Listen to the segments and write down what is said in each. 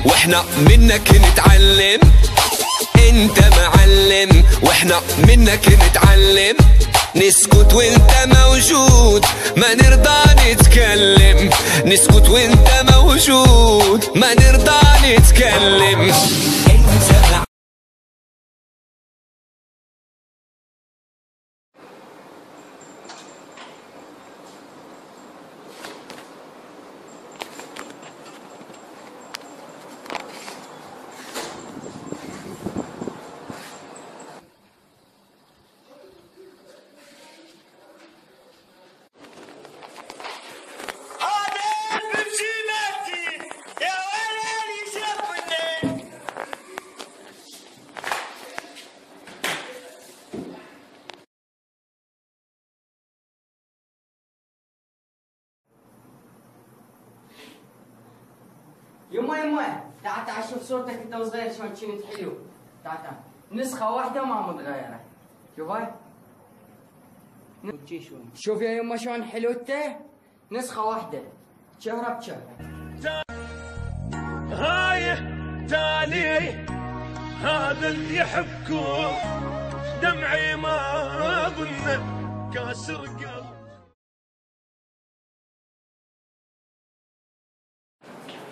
واحنا منك نتعلم. انت معلم واحنا منك نتعلم. نسكت وانت موجود ما نرضى نتكلم. نسكت وانت موجود ما نرضى نتكلم. يما تعال تعال شوف صورتك انت وصغير شلون كنت حلو. تعال نسخة واحدة ما متغيرة. شوف هاي. شوف يا يما شلون حلو انت. نسخة واحدة شهرة بشهرة. هاي تالي هذا اللي يحبكم دمعي ما اظنه كاسر قلب.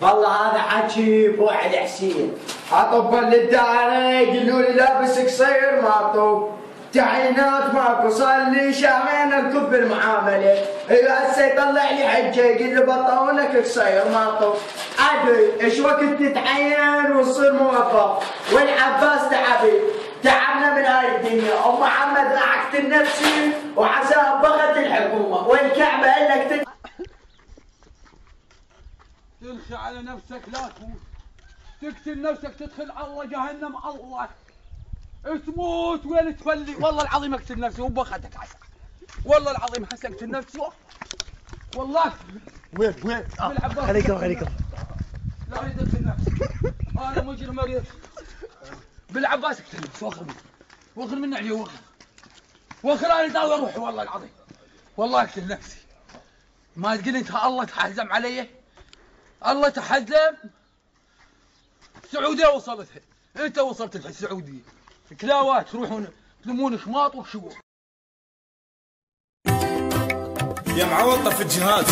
والله هذا حكي بوعد حسين. اطب للدار يقولوا لي لابس قصير ما طوب. تعيينات ماكو صار لي شهرين اركب بالمعامله. هسه يطلع لي حجه يقول لي بطونك قصير ما طوب. ادري ايش وقت تتعين وتصير موظف. والعباس تعبي تعبنا من هاي الدنيا. ام محمد راح اقتل نفسي وعذاب بغت الحكومه. والكعبه انك تلخي على نفسك لا تموت. تقتل نفسك تدخل الله جهنم. الله تموت وين تفلي. والله العظيم اقتل نفسي وباخذك عسى. والله العظيم هسه اقتل نفسي والله. وين خليكم لا اريد اقتل نفسي. انا مجرم اريد بالعباس اقتل نفسي. واخذ من علي واخذ انا داوي روحي. والله العظيم والله اقتل نفسي. ما تقول انت الله تحزم علي. الله تحزم. السعودية وصلت. انت وصلت السعودية. كلاوات تروحون تلمون شماط وشبوع. يا معوضة في الجهاز.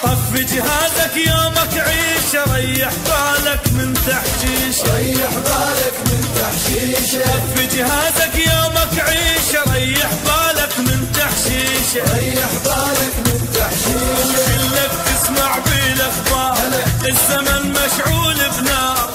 طفي جهازك يومك عيش. ريح بالك من تحشيش. طفي جهازك يومك عيش. ريح بالك من تحشيش. كلك تسمع بالاخبار. الزمن مشعول بنار.